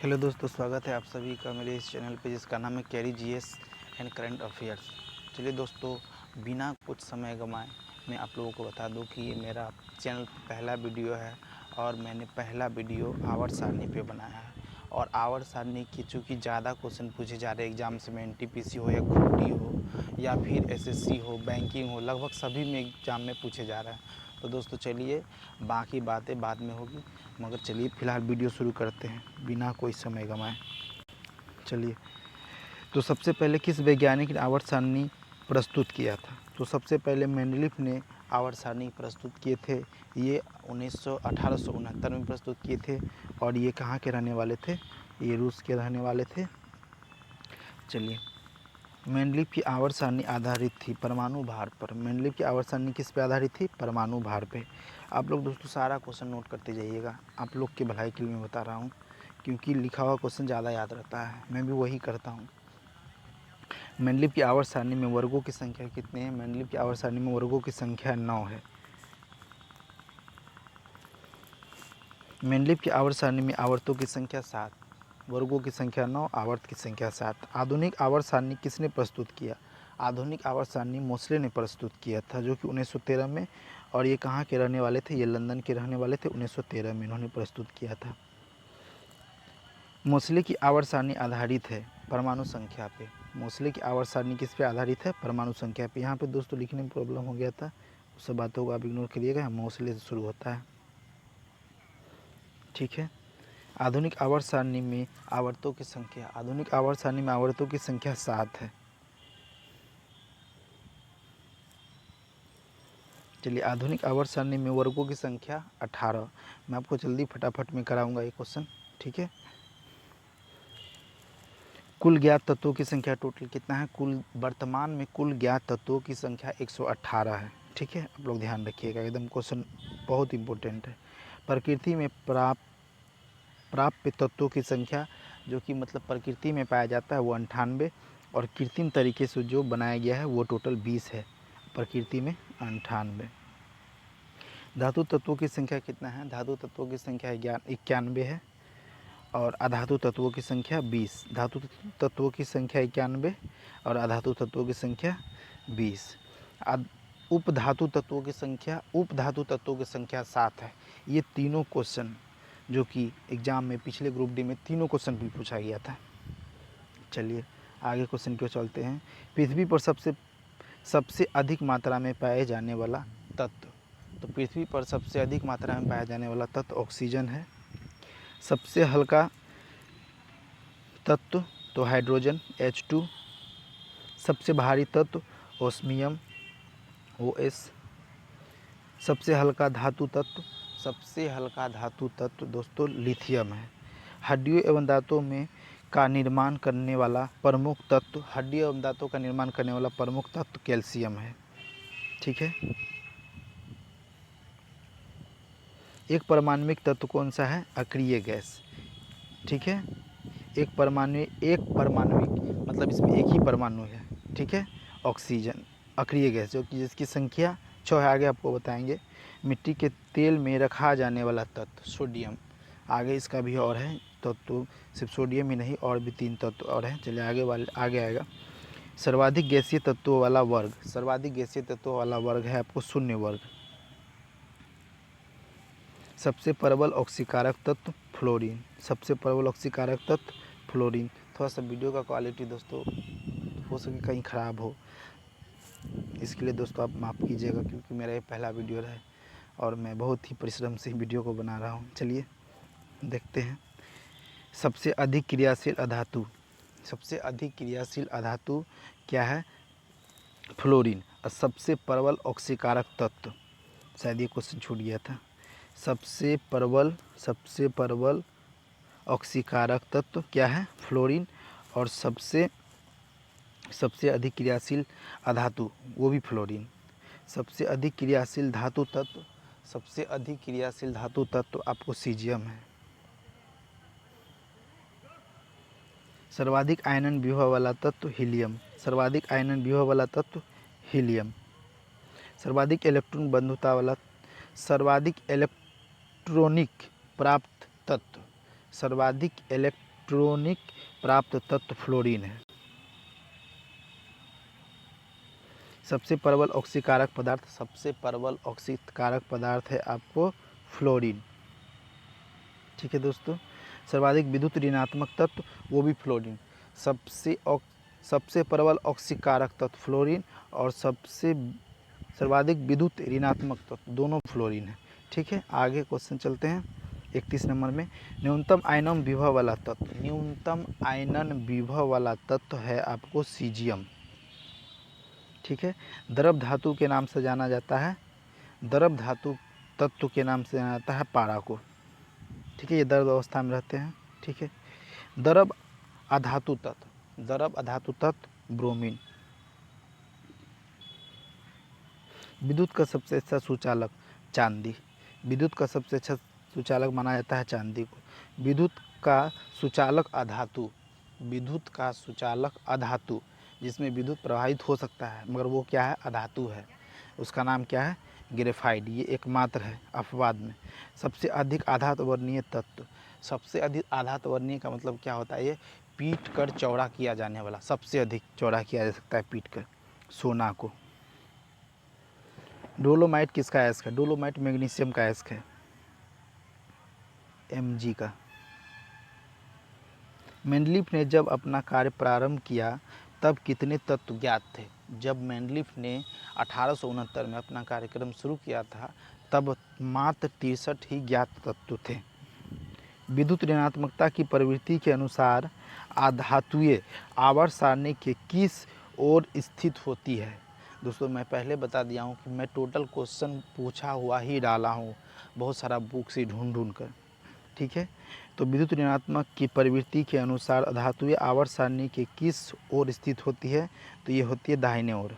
Hello दोस्तों, स्वागत है आप सभी का मेरे इस चैनल पे जिसका नाम है carry GS and current affairs. चलिए दोस्तों, बिना कुछ समय गंवाए मैं आप लोगों को बता दूं कि ये मेरा चैनल पे पहला वीडियो है और मैंने पहला वीडियो आवर्त सारणी पे बनाया है। और आवर्त सारणी की चूँकि ज़्यादा क्वेश्चन पूछे जा रहे हैं एग्ज़ाम्स में, एनटीपीसी हो या ग्रुप डी हो या फिर एसएससी हो, बैंकिंग हो, लगभग सभी में एग्ज़ाम में पूछे जा रहा है। तो दोस्तों चलिए, बाकी बातें बाद में होगी, मगर चलिए फ़िलहाल वीडियो शुरू करते हैं बिना कोई समय गंवाए। चलिए, तो सबसे पहले किस वैज्ञानिक ने आवर्त सारणी प्रस्तुत किया था? तो सबसे पहले मेंडलीफ ने आवर्त सारणी प्रस्तुत किए थे। ये 1869 में प्रस्तुत किए थे। और ये कहाँ के रहने वाले थे? ये रूस के रहने वाले थे। चलिए, मेंडलीफ की आवर्त सारणी आधारित थी परमाणु भार पर। मेंडलीफ की आवर्त सारणी किस पे आधारित थी? परमाणु भार पे। आप लोग दोस्तों सारा क्वेश्चन नोट करते जाइएगा, आप लोग की भलाई के लिए मैं बता रहा हूँ, क्योंकि लिखा हुआ क्वेश्चन ज़्यादा याद रहता है, मैं भी वही करता हूँ। मेंडलीफ की आवर्त सारणी में वर्गों की संख्या कितने हैं? मेंडलीफ की आवर्त सारणी में वर्गों की संख्या 9 है। मेंडलीफ की आवर्त सारणी में आवर्तों की संख्या 7, वर्गों की संख्या 9, आवर्त की संख्या 7। आधुनिक आवर्त सारणी किसने प्रस्तुत किया? आधुनिक आवर्त सारणी मोसले ने प्रस्तुत किया था, जो कि 1913 में। और ये कहाँ के रहने वाले थे? ये लंदन के रहने वाले थे। 1913 में इन्होंने प्रस्तुत किया था। मोसले की आवर्त सारणी आधारित है परमाणु संख्या पे। मोसले की आवर्त सारणी किस पे आधारित है? परमाणु संख्या पे। यहाँ पे दोस्तों लिखने में प्रॉब्लम हो गया था, उस सब बातों को आप इग्नोर करिएगा। मोसले से शुरू होता है, ठीक है। आधुनिक आवर्त सारणी में आवर्तों की संख्या, आधुनिक आवर्त सारणी में आवर्तों की संख्या 7 है। चलिए, आधुनिक आवर्त सारणी में वर्गों की संख्या 18। मैं आपको जल्दी फटाफट में कराऊंगा ये क्वेश्चन, ठीक है। कुल ज्ञात तत्वों की संख्या टोटल कितना है? वर्तमान में कुल ज्ञात तत्वों की संख्या 118 है, ठीक है। आप लोग ध्यान रखिएगा, एकदम क्वेश्चन बहुत इंपॉर्टेंट है। प्रकृति में प्राप्य तत्वों की संख्या, जो कि मतलब प्रकृति में पाया जाता है, वो 98। और कृत्रिम तरीके से जो बनाया गया है वो टोटल 20 है। प्रकृति में 98। धातु तत्वों की संख्या कितना है? धातु तत्वों की संख्या 91 है। और अधातु तत्वों की संख्या 20। धातु तत्वों की संख्या 91 और अधातु तत्वों की संख्या 20। उपधातु तत्वों की संख्या 7 है। ये तीनों क्वेश्चन जो कि एग्ज़ाम में पिछले ग्रुप डी में तीनों क्वेश्चन भी पूछा गया था। चलिए आगे क्वेश्चन क्यों चलते हैं। पृथ्वी पर सबसे अधिक मात्रा में पाए जाने वाला तत्व। तो पृथ्वी पर सबसे अधिक मात्रा में पाया जाने वाला तत्व ऑक्सीजन है। सबसे हल्का तत्व तो हाइड्रोजन H2। सबसे भारी तत्व ओस्मियम OS। सबसे हल्का धातु तत्व दोस्तों लिथियम है। हड्डियों एवं दांतों में का निर्माण करने वाला प्रमुख तत्व, हड्डियों एवं दांतों का निर्माण करने वाला प्रमुख तत्व कैल्शियम है, ठीक है। एक परमाणविक तत्व कौन सा है? अक्रिय गैस, ठीक है। एक परमाणविक मतलब इसमें एक ही परमाणु है, ठीक है। ऑक्सीजन अक्रिय गैस, जो कि जिसकी संख्या 6 है, आगे आपको बताएंगे। मिट्टी के तेल में रखा जाने वाला तत्व सोडियम, आगे इसका भी और है तत्व, सिर्फ सोडियम ही नहीं और भी 3 तत्व और हैं। चलिए आगे आएगा। सर्वाधिक गैसीय तत्वों वाला वर्ग है आपको शून्य वर्ग। सबसे प्रबल ऑक्सीकारक तत्व फ्लोरीन। थोड़ा सा वीडियो का क्वालिटी दोस्तों हो सके कहीं ख़राब हो, इसके लिए दोस्तों आप माफ़ कीजिएगा, क्योंकि मेरा ये पहला वीडियो है और मैं बहुत ही परिश्रम से वीडियो को बना रहा हूँ। चलिए देखते हैं। सबसे अधिक क्रियाशील अधातु क्या है? फ्लोरीन। और सबसे प्रबल ऑक्सीकारक तत्व, शायद ये क्वेश्चन छूट गया था। सबसे प्रबल ऑक्सीकारक तत्व क्या है? फ्लोरीन। और सबसे अधिक क्रियाशील अधातु वो भी फ्लोरीन। सबसे अधिक क्रियाशील धातु तत्व आपको सीजियम है। सर्वाधिक आयनन विभव वाला तत्व हीलियम। सर्वाधिक इलेक्ट्रॉनिक प्राप्त तत्व इलेक्ट्रॉनिक प्राप्त तत्व फ्लोरीन है। सबसे प्रबल ऑक्सीकारक पदार्थ, सबसे प्रबल ऑक्सीकारक पदार्थ है आपको फ्लोरीन। ठीक है दोस्तों। सर्वाधिक विद्युत ऋणात्मक तत्व वो भी फ्लोरीन। सबसे प्रबल ऑक्सीकारक तत्व फ्लोरीन और सबसे सर्वाधिक विद्युत ऋणात्मक तत्व दोनों फ्लोरीन है। ठीक है, आगे क्वेश्चन चलते हैं 31 नंबर में। न्यूनतम आयनन विभव वाला तत्व, न्यूनतम आयनन विभव वाला तत्व है आपको सीजियम। ठीक है, द्रव धातु के नाम से जाना जाता है, द्रव धातु तत्व के नाम से जाना जाता है पारा को। ठीक है, ये द्रव अवस्था में रहते हैं। ठीक है, द्रव अधातु तत्व, द्रव अधातु तत्व ब्रोमीन। विद्युत का सबसे अच्छा सुचालक चांदी, विद्युत का सबसे अच्छा सुचालक माना जाता है चांदी को। विद्युत का सुचालक अधातु, विद्युत का सुचालक अधातु जिसमें विद्युत प्रवाहित हो सकता है मगर वो क्या है, अधातु है, उसका नाम क्या है, ग्रेफाइट। ये एकमात्र है अपवाद में। सबसे अधिक आधात वर्णीय तत्व, सबसे अधिक आधात वर्णीय का मतलब क्या होता है, ये पीट कर चौड़ा किया जाने वाला, सबसे अधिक चौड़ा किया जा सकता है पीट कर सोना को। डोलोमाइट किसका अयस्क है, डोलोमाइट मैग्नीशियम का अयस्क है, Mg का। मेंडलीफ ने जब अपना कार्य प्रारंभ किया तब कितने तत्व ज्ञात थे। जब मेंडलीफ ने 1869 में अपना कार्यक्रम शुरू किया था तब मात्र 63 ही ज्ञात तत्व थे। विद्युत ऋणात्मकता की प्रवृत्ति के अनुसार आधातुएं आवर्त सारणी के किस ओर स्थित होती है। दोस्तों मैं पहले बता दिया हूँ कि मैं टोटल क्वेश्चन पूछा हुआ ही डाला हूँ बहुत सारा बुक से ढूंढ कर। ठीक है, तो विद्युत ऋणात्मक की प्रवृत्ति के अनुसार धातुएं आवर्त सारणी के किस ओर स्थित होती है, तो ये होती है दाहिने ओर।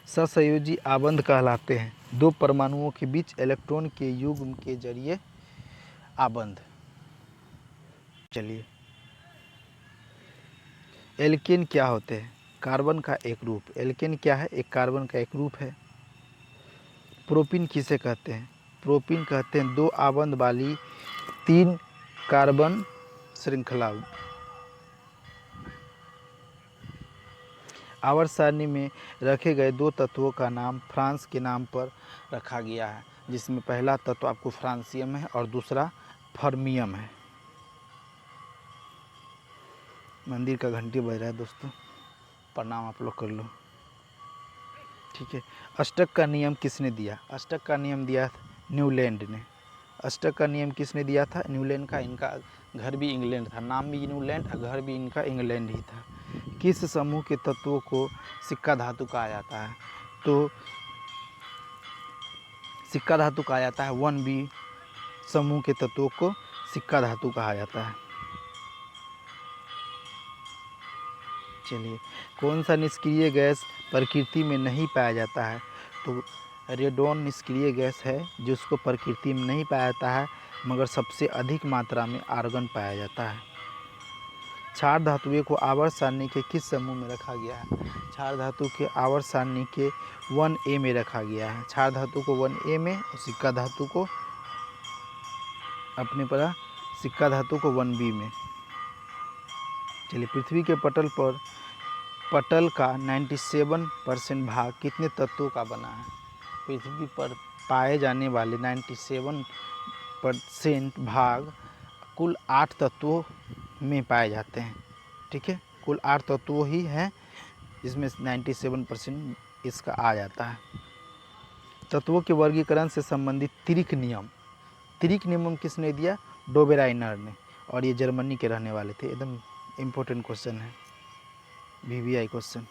सहसंयोजी आबंध कहलाते हैं दो परमाणुओं के बीच इलेक्ट्रॉन के युग्म के जरिए आबंध। चलिए, एल्केन क्या होते हैं, कार्बन का एक रूप। एल्केन क्या है, एक कार्बन का एक रूप है। प्रोपीन किसे कहते हैं, प्रोपीन कहते हैं दो आबंध वाली 3 कार्बन श्रृंखला। आवर्त सारणी में रखे गए 2 तत्वों का नाम फ्रांस के नाम पर रखा गया है, जिसमें पहला तत्व आपको फ्रांसियम है और दूसरा फर्मियम है। मंदिर का घंटी बज रहा है दोस्तों, प्रणाम आप लोग कर लो। ठीक है, अष्टक का नियम किसने दिया, अष्टक का नियम दिया था न्यूलैंड ने। अष्टक का नियम किसने दिया था, न्यूलैंड का। इनका घर भी इंग्लैंड था, नाम भी न्यूलैंड, घर भी इनका इंग्लैंड ही था। किस समूह के तत्वों को सिक्का धातु कहा जाता है, तो सिक्का धातु कहा जाता है 1b समूह के तत्वों को सिक्का धातु कहा जाता है। चलिए, कौन सा निष्क्रिय गैस प्रकृति में नहीं पाया जाता है, तो रेडोन निष्क्रिय गैस है जिसको प्रकृति में नहीं पाया जाता है मगर सबसे अधिक मात्रा में आर्गन पाया जाता है। क्षार धातुओं को आवर्त सारणी के किस समूह में रखा गया है, क्षार धातु के आवर्त सारणी के 1a में रखा गया है। क्षार धातु को 1a में और सिक्का धातु को अपने पर, सिक्का धातु को 1b में। चलिए, पृथ्वी के पटल का 97% भाग कितने तत्वों का बना है। पृथ्वी पर पाए जाने वाले 97% भाग कुल 8 तत्वों में पाए जाते हैं। ठीक है, कुल 8 तत्वों ही हैं जिसमें 97% इसका आ जाता है। तत्वों के वर्गीकरण से संबंधित त्रिक नियम किसने दिया, डोबेराइनर ने, और ये जर्मनी के रहने वाले थे। एकदम इम्पोर्टेंट क्वेश्चन है, VVI क्वेश्चन।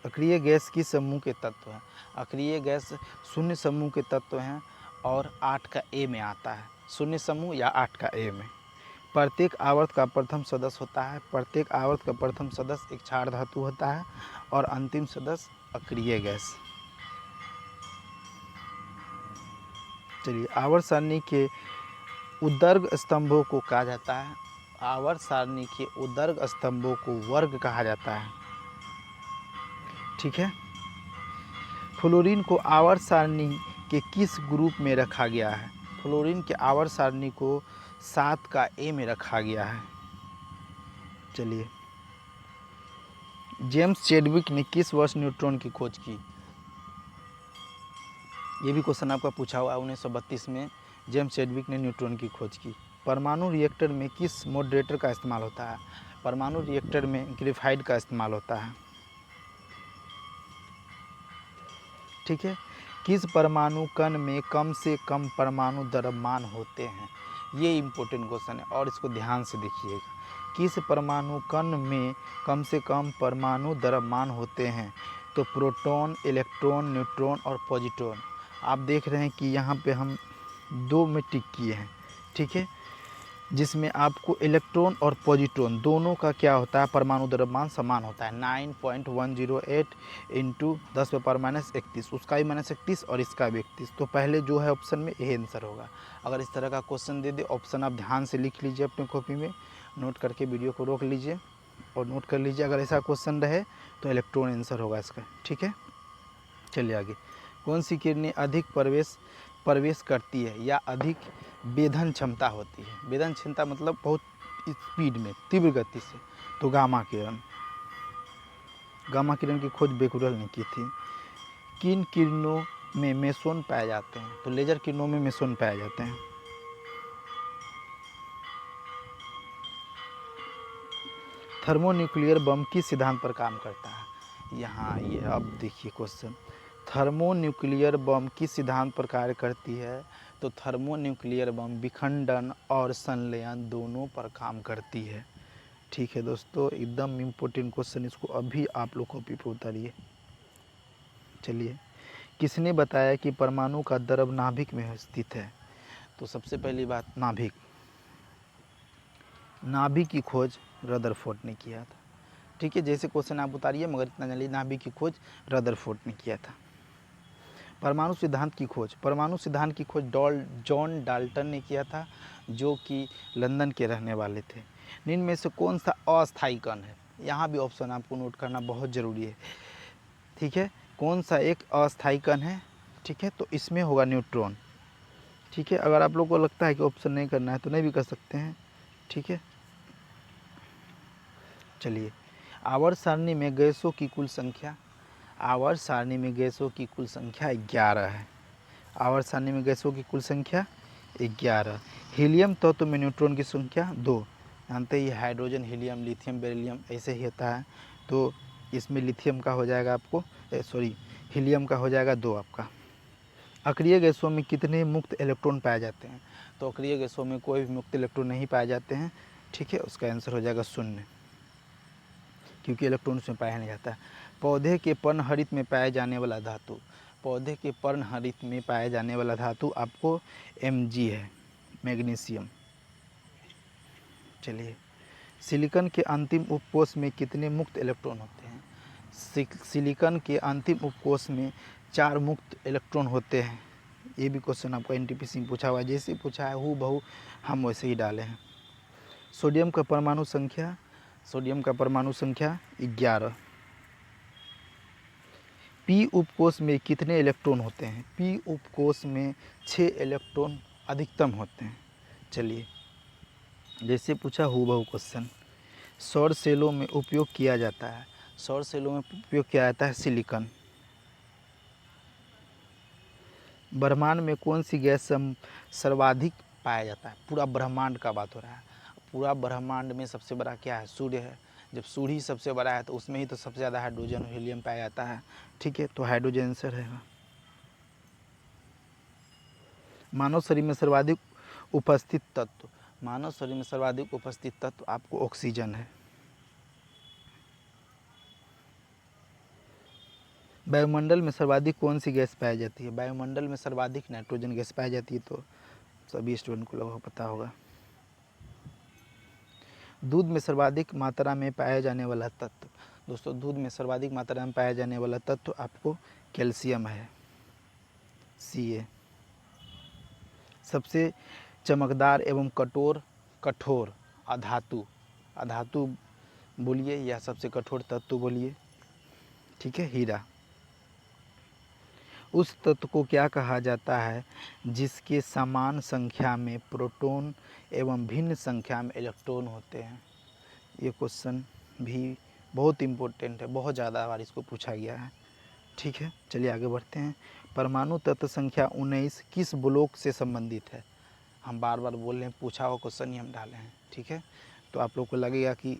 अक्रिय गैस किस समूह के तत्व हैं, अक्रिय गैस 0 समूह के तत्व हैं और 8 का A में आता है, 0 समूह या 8 का A में। प्रत्येक आवर्त का प्रथम सदस्य होता है, प्रत्येक आवर्त का प्रथम सदस्य एक क्षार धातु होता है और अंतिम सदस्य अक्रिय गैस। चलिए, आवर्त सारणी के उदर्ग स्तंभों को कहा जाता है, आवर्त सारणी के उदर्ग स्तंभों को वर्ग कहा जाता है। ठीक है, फ्लोरीन को आवर्त सारणी के किस ग्रुप में रखा गया है, फ्लोरीन के आवर्त सारणी को 7 का ए में रखा गया है। चलिए, जेम्स चैडविक ने किस वर्ष न्यूट्रॉन की खोज की? ये भी क्वेश्चन आपका पूछा हुआ है। 1932 में जेम्स चैडविक ने न्यूट्रॉन की खोज की। परमाणु रिएक्टर में किस मॉडरेटर का इस्तेमाल होता है? परमाणु रिएक्टर में ग्रेफाइट का इस्तेमाल होता है। ठीक है। किस परमाणु कण में कम से कम परमाणु द्रव्यमान होते हैं? ये इम्पोर्टेंट क्वेश्चन है और इसको ध्यान से देखिएगा। किस परमाणु कण में कम से कम परमाणु द्रव्यमान होते हैं? तो प्रोटॉन, इलेक्ट्रॉन, न्यूट्रॉन और पॉजिट्रॉन। आप देख रहे हैं कि यहाँ पे हम 2 में टिक किए हैं। ठीक है, जिसमें आपको इलेक्ट्रॉन और पॉजिट्रॉन दोनों का क्या होता है, परमाणु द्रव्यमान समान होता है। 9.108 इंटू 10⁻31, उसका भी -31 और इसका भी 31। तो पहले जो है ऑप्शन में यही आंसर होगा। अगर इस तरह का क्वेश्चन दे दे, ऑप्शन आप ध्यान से लिख लीजिए अपनी कॉपी में, नोट करके वीडियो को रोक लीजिए और नोट कर लीजिए। अगर ऐसा क्वेश्चन रहे तो इलेक्ट्रॉन आंसर होगा इसका। ठीक है, चलिए आगे। कौन सी किरणें अधिक प्रवेश करती है या अधिक वेधन क्षमता होती है? वेधन क्षमता मतलब बहुत स्पीड में, तीव्र गति से। तो गामा किरण। गामा किरण की खोज बेकुरल ने की थी। किन किरणों में मेसोन पाए जाते हैं? तो लेजर किरणों में मेसोन पाए जाते हैं। थर्मोन्यूक्लियर बम किस सिद्धांत पर काम करता है? यहाँ ये अब देखिए क्वेश्चन, थर्मोन्यूक्लियर बम किस सिद्धांत पर कार्य करती है? तो थर्मोन्यूक्लियर बम विखंडन और संलयन दोनों पर काम करती है। ठीक है दोस्तों, एकदम इम्पोर्टेंट क्वेश्चन, इसको अभी आप लोग कॉपी पर उतारिए। चलिए, किसने बताया कि परमाणु का द्रव नाभिक में स्थित है? तो सबसे पहली बात, नाभिक की खोज रदरफोर्ड ने किया था। ठीक है, जैसे क्वेश्चन आप उतारिए, मगर इतना जानिए नाभिक की खोज रदरफोर्ड ने किया था। परमाणु सिद्धांत की खोज, परमाणु सिद्धांत की खोज जॉन डाल्टन ने किया था, जो कि लंदन के रहने वाले थे। निम्न में से कौन सा अस्थायी कण है? यहाँ भी ऑप्शन आपको नोट करना बहुत ज़रूरी है। ठीक है, कौन सा एक अस्थायी कण है? ठीक है, तो इसमें होगा न्यूट्रॉन। ठीक है, अगर आप लोग को लगता है कि ऑप्शन नहीं करना है तो नहीं भी कर सकते हैं। ठीक है, चलिए, आवर्त सारणी में गैसों की कुल संख्या, आवर्त सारणी में गैसों की कुल संख्या 11 है। आवर्त सारणी में गैसों की कुल संख्या 11। हीलियम तत्व में न्यूट्रॉन की संख्या 2। जानते ही हाइड्रोजन, हीलियम, लिथियम, बेरिलियम ऐसे ही होता है। तो इसमें लिथियम का हो जाएगा आपको, हीलियम का हो जाएगा 2 आपका। अक्रिय गैसों में कितने मुक्त इलेक्ट्रॉन पाए जाते हैं? तो अक्रिय गैसों में कोई भी मुक्त इलेक्ट्रॉन नहीं पाए जाते हैं। ठीक है, उसका आंसर हो जाएगा 0, क्योंकि इलेक्ट्रॉन उसमें पाया नहीं जाता। पौधे के पर्णहरित में पाए जाने वाला धातु, पौधे के पर्णहरित में पाए जाने वाला धातु आपको Mg है, मैग्नीशियम। चलिए, सिलिकॉन के अंतिम उपकोष में कितने मुक्त इलेक्ट्रॉन होते हैं? सिलिकॉन के अंतिम उपकोष में 4 मुक्त इलेक्ट्रॉन होते हैं। ये भी क्वेश्चन आपका NTPC में पूछा हुआ है, जैसे पूछा है हूबहू हम वैसे ही डाले हैं। सोडियम का परमाणु संख्या, सोडियम का परमाणु संख्या 11। पी उपकोष में कितने इलेक्ट्रॉन होते हैं? पी उपकोष में 6 इलेक्ट्रॉन अधिकतम होते हैं। चलिए, जैसे पूछा हूबहू क्वेश्चन। सौर सेलों में उपयोग किया जाता है, सौर सेलों में उपयोग किया जाता है सिलिकॉन। ब्रह्मांड में कौन सी गैस सर्वाधिक पाया जाता है? पूरा ब्रह्मांड का बात हो रहा है। पूरा ब्रह्मांड में सबसे बड़ा क्या है? सूर्य है। जब सूर्य ही सबसे बड़ा है तो उसमें ही तो सबसे ज़्यादा हाइड्रोजन और हीलियम पाया जाता है। ठीक है, तो हाइड्रोजन आंसर है। मानव शरीर में सर्वाधिक उपस्थित तत्व, मानव शरीर में सर्वाधिक उपस्थित तत्व आपको ऑक्सीजन है। वायुमंडल में सर्वाधिक कौन सी गैस पाई जाती है? वायुमंडल में सर्वाधिक नाइट्रोजन गैस पाई जाती है, तो सभी स्टूडेंट को लगभग पता होगा। दूध में सर्वाधिक मात्रा में पाया जाने वाला तत्व, दोस्तों दूध में सर्वाधिक मात्रा में पाया जाने वाला तत्व आपको कैल्शियम है, Ca। सबसे चमकदार एवं कठोर अधातु, अधातु बोलिए या सबसे कठोर तत्व बोलिए। ठीक है, हीरा। उस तत्व को क्या कहा जाता है जिसके समान संख्या में प्रोटॉन एवं भिन्न संख्या में इलेक्ट्रॉन होते हैं। ये क्वेश्चन भी बहुत इम्पोर्टेंट है, बहुत ज़्यादा बार इसको पूछा गया है। ठीक है, चलिए आगे बढ़ते हैं। परमाणु तत्व संख्या 19 किस ब्लॉक से संबंधित है? हम बार बार बोल रहे हैं, पूछा हुआ क्वेश्चन ही हम डाले हैं। ठीक है, तो आप लोग को लगेगा कि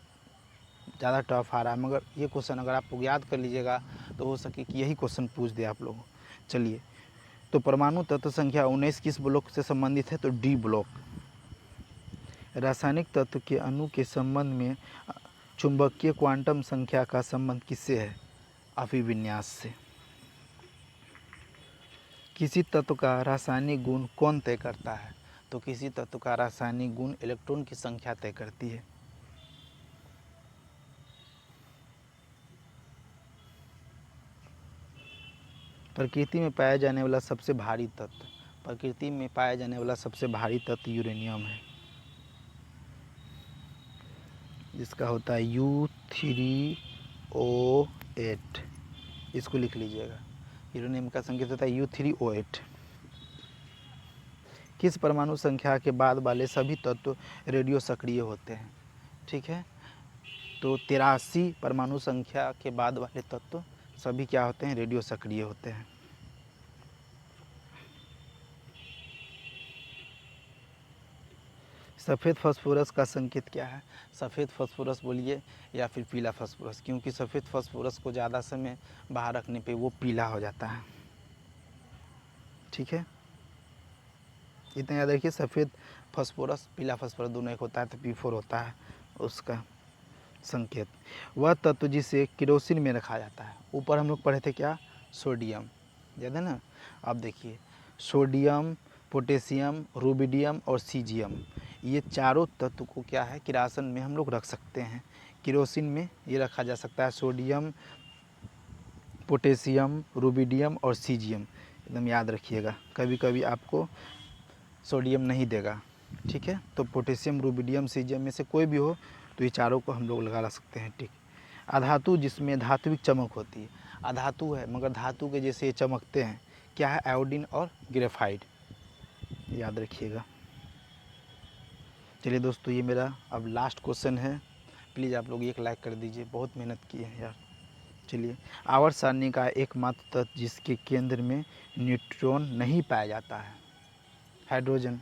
ज़्यादा टफ आ रहा है, मगर ये क्वेश्चन अगर आप लोग याद कर लीजिएगा तो हो सके कि यही क्वेश्चन पूछ दे आप लोगों। चलिए, तो परमाणु तत्व संख्या 19 किस ब्लॉक से संबंधित है? तो डी ब्लॉक। रासायनिक तत्व के अणु के संबंध में चुंबकीय क्वांटम संख्या का संबंध किससे है? अभिविन्यास से। किसी तत्व का रासायनिक गुण कौन तय करता है? तो किसी तत्व का रासायनिक गुण इलेक्ट्रॉन की संख्या तय करती है। प्रकृति में पाया जाने वाला सबसे भारी तत्व, प्रकृति में पाया जाने वाला सबसे भारी तत्व यूरेनियम है, जिसका होता है U3O8। इसको लिख लीजिएगा, यूरेनियम का संकेत होता है U3O8। किस परमाणु संख्या के बाद वाले सभी तत्व रेडियो सक्रिय होते हैं? ठीक है, तो 83 परमाणु संख्या के बाद वाले तत्व सभी क्या होते हैं? रेडियो सक्रिय होते हैं। सफ़ेद फास्फोरस का संकेत क्या है? सफ़ेद फास्फोरस बोलिए या फिर पीला फास्फोरस, क्योंकि सफ़ेद फास्फोरस को ज़्यादा समय बाहर रखने पे वो पीला हो जाता है। ठीक है, इतना याद रखिए, सफ़ेद फास्फोरस पीला फास्फोरस दोनों एक होता है, तो P4 होता है उसका संकेत। वह तत्व जिसे केरोसिन में रखा जाता है, ऊपर हम लोग पढ़े थे क्या? सोडियम, याद है ना? अब देखिए, सोडियम, पोटेशियम, रुबिडियम और सीजियम, ये चारों तत्व को क्या है? किरासन में हम लोग रख सकते हैं। केरोसिन में ये रखा जा सकता है, सोडियम, पोटेशियम, रुबिडियम और सीजियम। एकदम याद रखिएगा, कभी कभी आपको सोडियम नहीं देगा। ठीक है, तो पोटेशियम, रुबिडियम, सीजियम में से कोई भी हो तो ये चारों को हम लोग लगा सकते हैं। ठीक, अधातु जिसमें धात्विक चमक होती है, अधातु है मगर धातु के जैसे ये चमकते हैं, क्या है? आयोडीन और ग्रेफाइट, याद रखिएगा। चलिए दोस्तों, ये मेरा अब लास्ट क्वेश्चन है, प्लीज़ आप लोग एक लाइक कर दीजिए, बहुत मेहनत की है यार। चलिए, आवर्त सारणी का एकमात्र तत्व जिसके केंद्र में न्यूट्रॉन नहीं पाया जाता है? हाइड्रोजन।